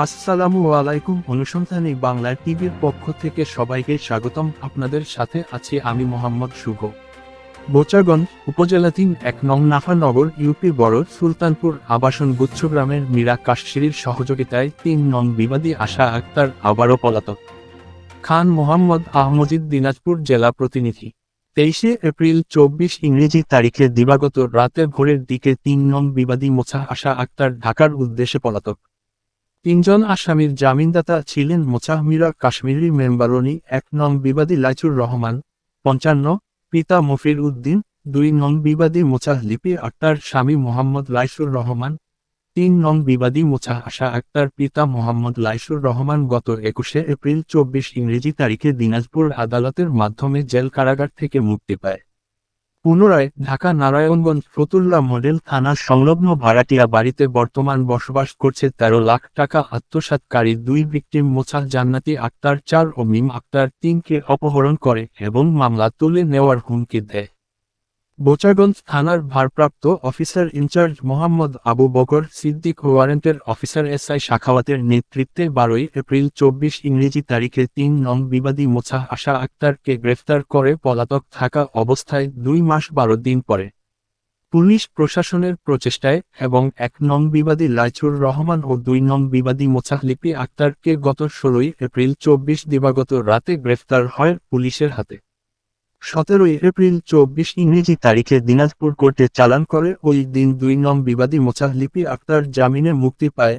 আসসালামু আলাইকুম। অনুসন্ধানী বাংলা টিভির পক্ষ থেকে সবাইকে স্বাগতম। আপনাদের সাথে আছি আমি মোহাম্মদ শুভ। বোচাগঞ্জ উপজেলাধীন ১ নং নাফানগর ইউপি বড় সুলতানপুর আবাসন গুচ্ছগ্রামের মীরা কাশশিরির সহযোগিতায় ৩ নং বিবাদী আশা আক্তার আবারও পলাতক। খান মোহাম্মদ আহমজিদ, দিনাজপুর জেলা প্রতিনিধি। ২৩ এপ্রিল ২৪ ইংরেজি তারিখে দিবাগত রাতে ভোরের দিকে ৩ নং বিবাদী মোছা আশা আক্তার ঢাকার উদ্দেশ্যে পলাতক। ৩ জন আসামির জামিনদাতা ছিলেন মোছা মীরা কাশ্মীরি মেম্বারনি, ১ নং বিবাদী লাইচুর রহমান ৫৫, পিতা মফির উদ্দিন, ২ নং বিবাদী মোছা লিপি আক্তার, স্বামী মোহাম্মদ লাইসুর রহমান, ৩ নং বিবাদী মোছা আশা আক্তার, পিতা মোহাম্মদ লাইসুর রহমান। গত ২১ এপ্রিল ২৪ ইংরেজি তারিখে দিনাজপুর আদালতের মাধ্যমে জেল কারাগার থেকে মুক্তি পায়। পুনরায় ঢাকা নারায়ণগঞ্জ ফতুল্লা মডেল থানা সংলগ্ন ভাড়াটিয়া বাড়িতে বর্তমান বসবাস করছে ১৩ লাখ টাকা আত্মসাৎকারী ২ ভিকটিম মোছা জান্নাতি আক্তার ৪ ও মিম আক্তার ৩কে অপহরণ করে এবং মামলা তুলে নেওয়ার হুমকি দেয়। বোচাগঞ্জ থানার ভারপ্রাপ্ত অফিসার ইনচার্জ মোহাম্মদ আবু বকর সিদ্দিক ওয়ারেন্টের অফিসার এসআই শাখাওয়াতের নেতৃত্বে ১২ এপ্রিল ২৪ ইংরেজি তারিখে ৩ নং বিবাদী মোছা আশা আক্তারকে গ্রেফতার করে পলাতক থাকা অবস্থায় ২ মাস ১২ দিন পরে পুলিশ প্রশাসনের প্রচেষ্টায় এবং ১ নং বিবাদী লাইচুর রহমান ও ২ নং বিবাদী মোছা লিপি আক্তারকে গত ১৬ এপ্রিল ২৪ দিবাগত রাতে গ্রেফতার হয় পুলিশের হাতে। ১৭ এপ্রিল ২৪ ইংরেজি তারিখে দিনাজপুর কোর্টে চালান করে ওই দিন ২ নং বিবাদী মোছা লিপি আক্তার জামিনে মুক্তি পায়।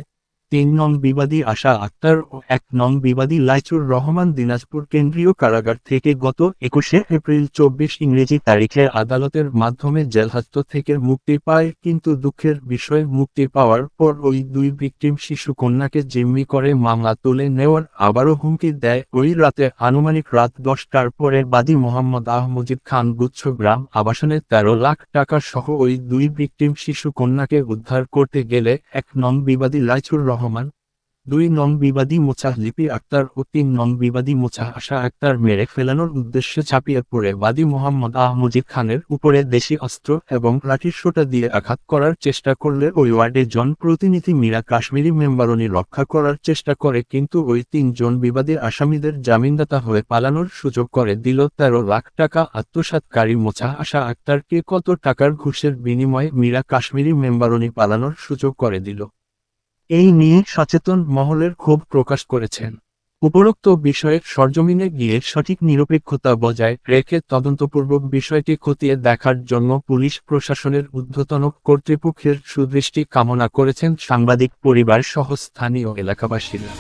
৩ নং বিবাদী আশা আক্তার ও ১ নং বিবাদী লাইচুর রহমান দিনাজপুর কেন্দ্রীয় কারাগার থেকে গত ২১ এপ্রিল ২৪ ইংরেজি তারিখে আদালতের মাধ্যমে জেলহাজত থেকে মুক্তি পায়। কিন্তু দুঃখের বিষয়, মুক্তি পাওয়ার পর ওই ২ ভিকটিম শিশু কন্যাকে জিম্মি করে মামলা তুলে নেওয়ার আবারও হুমকি দেয়। ওই রাতে আনুমানিক রাত ১০টার পরে বাদী মোহাম্মদ আহমজিদ খান গুচ্ছগ্রাম আবাসনে ১৩ লাখ টাকা সহ ওই ২ ভিকটিম শিশু কন্যাকে উদ্ধার করতে গেলে ১ নং বিবাদী লাইচুর রহমান, ২ নং বিবাদী মোছা লিপি আক্তার ও ৩ নং বিবাদী মোছা আশা আক্তার মেরে ফেলানোর উদ্দেশ্যে ঝাঁপিয়ে পড়ে বাদী মোহাম্মদ আহমজিদ খানের উপরে দেশি অস্ত্র এবং লাঠির সোঁটা দিয়ে আঘাত করার চেষ্টা করলে ওই ওয়ার্ডে জনপ্রতিনিধি মীরা কাশ্মীরি মেম্বারনি রক্ষা করার চেষ্টা করে, কিন্তু ওই ৩ জন বিবাদী আসামিদের জামিনদাতা হয়ে পালানোর সুযোগ করে দিল। ১৩ লাখ টাকা আত্মসাৎকারী মোছা আশা আক্তারকে কত টাকার ঘুষের বিনিময়ে মীরা কাশ্মীরি মেম্বারনি পালানোর সুযোগ করে দিল, এই নিয়ে সচেতন মহলের ক্ষোভ প্রকাশ করেছেন। উপরোক্ত বিষয়ের সরজমিনে গিয়ে সঠিক নিরপেক্ষতা বজায় রেখে তদন্তপূর্বক বিষয়টি খতিয়ে দেখার জন্য পুলিশ প্রশাসনের ঊর্ধ্বতন কর্তৃপক্ষের সুদৃষ্টি কামনা করেছেন সাংবাদিক পরিবার সহ স্থানীয় এলাকাবাসীরা।